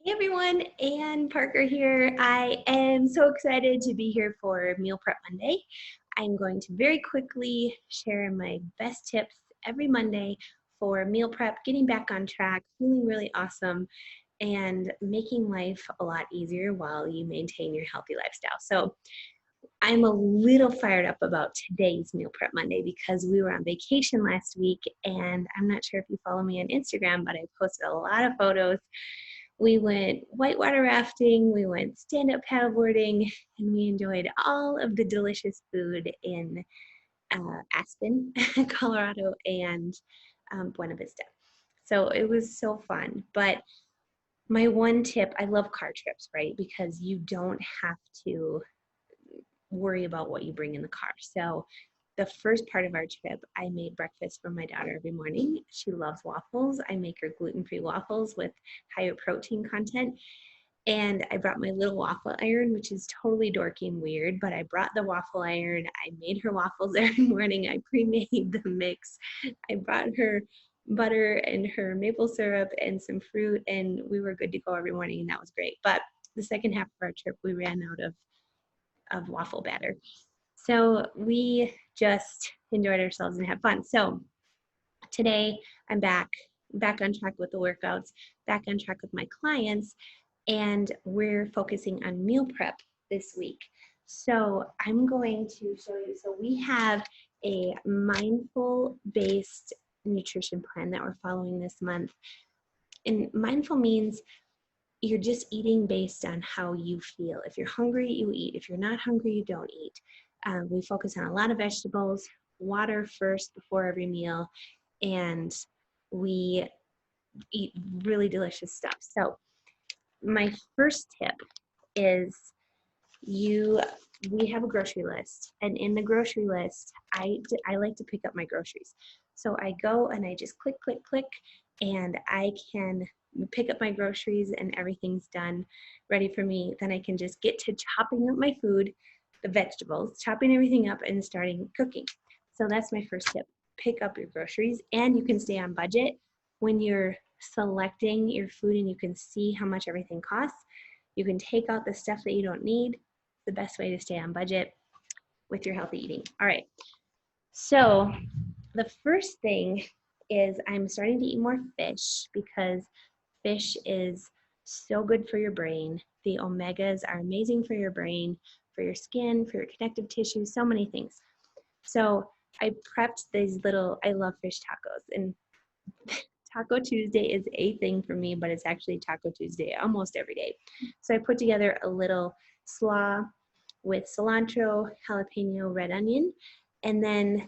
Hey everyone, Ann Parker here. I am so excited to be here for Meal Prep Monday. I'm going to very quickly share my best tips every Monday for meal prep, getting back on track, feeling really awesome, and making life a lot easier while you maintain your healthy lifestyle. So I'm a little fired up about today's Meal Prep Monday because we were on vacation last week, and I'm not sure if you follow me on Instagram, but I posted a lot of photos. We went whitewater rafting, we went stand-up paddleboarding, and we enjoyed all of the delicious food in Aspen, Colorado, and Buena Vista. So it was so fun. But my one tip, I love car trips, right? Because you don't have to worry about what you bring in the car. So the first part of our trip, I made breakfast for my daughter every morning. She loves waffles. I make her gluten-free waffles with higher protein content. And I brought my little waffle iron, which is totally dorky and weird, but I brought the waffle iron. I made her waffles every morning. I pre-made the mix. I brought her butter and her maple syrup and some fruit, and we were good to go every morning, and that was great. But the second half of our trip, we ran out of waffle batter. So we just enjoyed ourselves and had fun. So today I'm back on track with the workouts, back on track with my clients, and we're focusing on meal prep this week. So I'm going to show you, so we have a mindful based nutrition plan that we're following this month. And mindful means you're just eating based on how you feel. If you're hungry, you eat. If you're not hungry, you don't eat. We focus on a lot of vegetables, water first before every meal, and we eat really delicious stuff. So my first tip is we have a grocery list, and in the grocery list, I like to pick up my groceries. So I go and I just click, click, click, and I can pick up my groceries and everything's done, ready for me. Then I can just get to chopping up my food, the vegetables, chopping everything up and starting cooking. So that's my first tip. Pick up your groceries, and you can stay on budget when you're selecting your food and you can see how much everything costs. You can take out the stuff that you don't need. The best way to stay on budget with your healthy eating. All right, so the first thing is I'm starting to eat more fish because fish is so good for your brain. The omegas are amazing for your brain, for your skin, for your connective tissue, so many things. So I prepped these little, I love fish tacos, and Taco Tuesday is a thing for me, but it's actually Taco Tuesday almost every day. So I put together a little slaw with cilantro, jalapeno, red onion, and then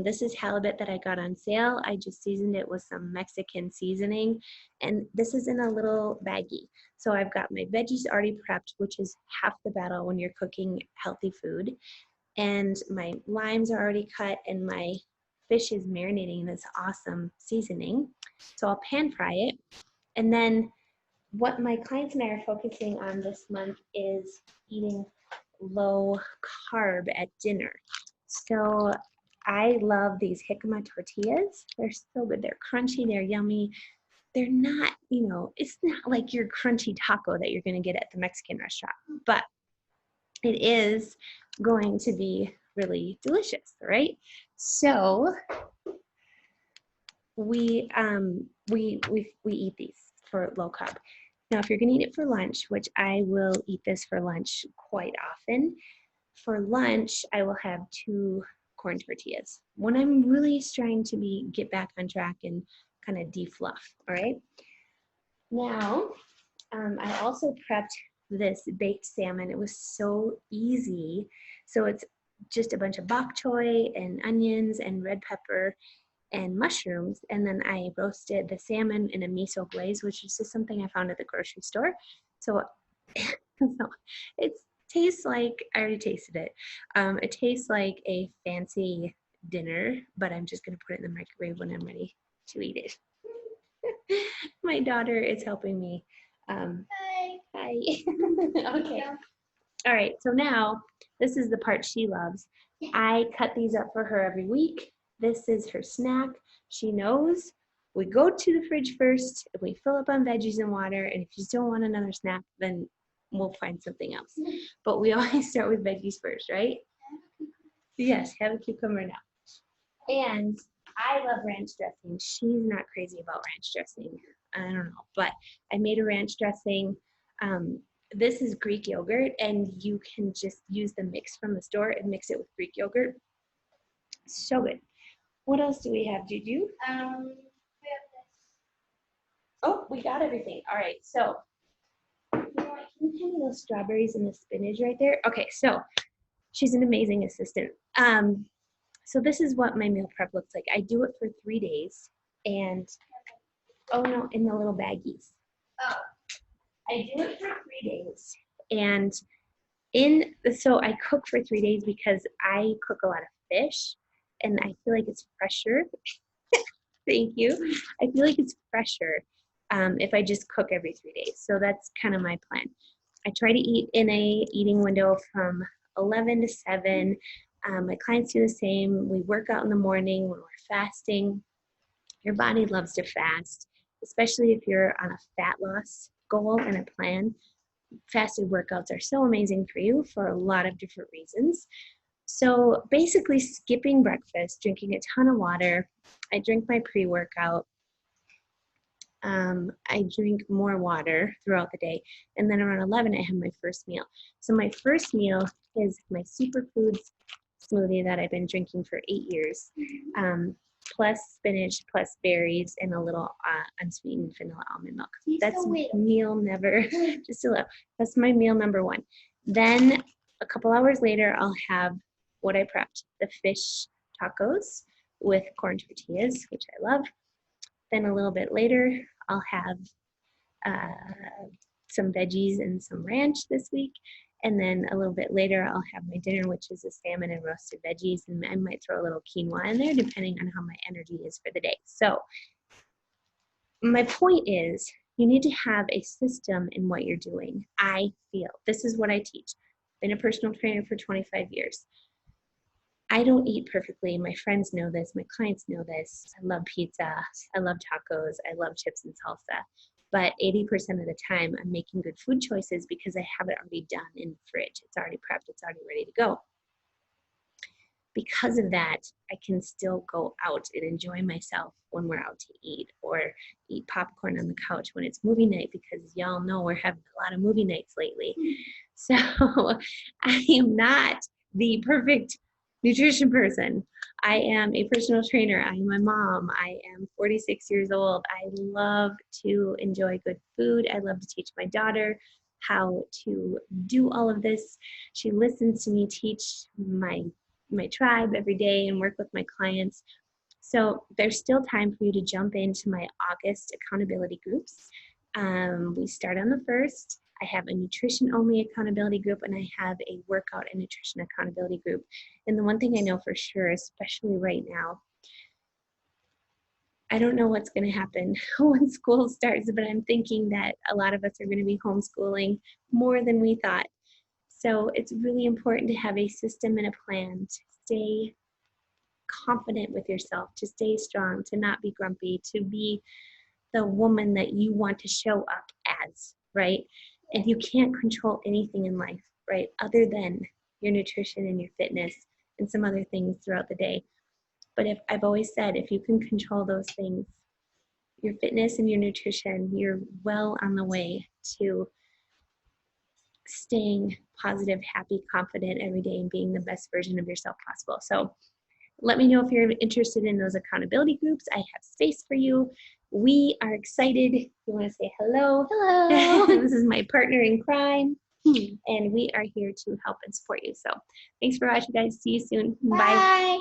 this is halibut that I got on sale. I just seasoned it with some Mexican seasoning, and this is in a little baggie. So I've got my veggies already prepped, which is half the battle when you're cooking healthy food, and my limes are already cut, and my fish is marinating in this awesome seasoning. So I'll pan fry it. And then what my clients and I are focusing on this month is eating low carb at dinner. So I love these jicama tortillas. They're so good. They're crunchy, they're yummy. They're not, it's not like your crunchy taco that you're going to get at the Mexican restaurant, but it is going to be really delicious, right? So we eat these for low carb. Now, if you're going to eat it for lunch, which I will eat this for lunch quite often, for lunch I will have 2 corn tortillas when I'm really trying to get back on track and kind of defluff. All right. Now, I also prepped this baked salmon. It was so easy. So it's just a bunch of bok choy and onions and red pepper and mushrooms, and then I roasted the salmon in a miso glaze, which is just something I found at the grocery store. So, it tastes like, I already tasted it. It tastes like a fancy dinner, but I'm just gonna put it in the microwave when I'm ready to eat it. My daughter is helping me. Hi. Okay. All right, so now this is the part she loves. I cut these up for her every week. This is her snack. She knows we go to the fridge first, and we fill up on veggies and water, and if you don't want another snack, then we'll find something else. But we always start with veggies first, right? Yes, have a cucumber now. And I love ranch dressing. She's not crazy about ranch dressing. I don't know, but I made a ranch dressing. This is Greek yogurt, and you can just use the mix from the store and mix it with Greek yogurt. So good. What else do we have, Juju? We have this. Oh, we got everything. All right, so you know what, can you hand me those strawberries and the spinach right there? Okay, so she's an amazing assistant. So this is what my meal prep looks like. I do it for 3 days, and oh no, in the little baggies. Oh. I do it for 3 days, and so I cook for 3 days because I cook a lot of fish, and I feel like it's fresher. Thank you. I feel like it's fresher if I just cook every 3 days. So that's kind of my plan. I try to eat in a eating window from 11 to 7. My clients do the same. We work out in the morning when we're fasting. Your body loves to fast, especially if you're on a fat loss goal and a plan. Fasted workouts are so amazing for you for a lot of different reasons. So basically skipping breakfast, drinking a ton of water. I drink my pre-workout. I drink more water throughout the day. And then around 11, I have my first meal. So my first meal is my superfoods smoothie that I've been drinking for 8 years, plus spinach, plus berries, and a little unsweetened vanilla almond milk. That's meal number, just a little. That's my meal number 1. Then a couple hours later, I'll have what I prepped, the fish tacos with corn tortillas, which I love. Then a little bit later, I'll have some veggies and some ranch this week. And then a little bit later, I'll have my dinner, which is a salmon and roasted veggies. And I might throw a little quinoa in there, depending on how my energy is for the day. So my point is, you need to have a system in what you're doing. I feel, this is what I teach. Been a personal trainer for 25 years. I don't eat perfectly. My friends know this. My clients know this. I love pizza. I love tacos. I love chips and salsa. But 80% of the time, I'm making good food choices because I have it already done in the fridge. It's already prepped. It's already ready to go. Because of that, I can still go out and enjoy myself when we're out to eat, or eat popcorn on the couch when it's movie night, because y'all know we're having a lot of movie nights lately. So I am not the perfect nutrition person. I am a personal trainer. I am a mom. I am 46 years old. I love to enjoy good food. I love to teach my daughter how to do all of this. She listens to me teach my tribe every day and work with my clients. So there's still time for you to jump into my August accountability groups. We start on the 1st. I have a nutrition only accountability group, and I have a workout and nutrition accountability group. And the one thing I know for sure, especially right now, I don't know what's going to happen when school starts, but I'm thinking that a lot of us are going to be homeschooling more than we thought. So it's really important to have a system and a plan to stay confident with yourself, to stay strong, to not be grumpy, to be the woman that you want to show up as, right? And you can't control anything in life, right, other than your nutrition and your fitness and some other things throughout the day. But if I've always said, if you can control those things, your fitness and your nutrition, you're well on the way to staying positive, happy, confident every day and being the best version of yourself possible. So let me know if you're interested in those accountability groups. I have space for you. We are excited. You want to say hello? Hello. This is my partner in crime, and we are here to help and support you. So thanks for watching, guys. See you soon. Bye. Bye.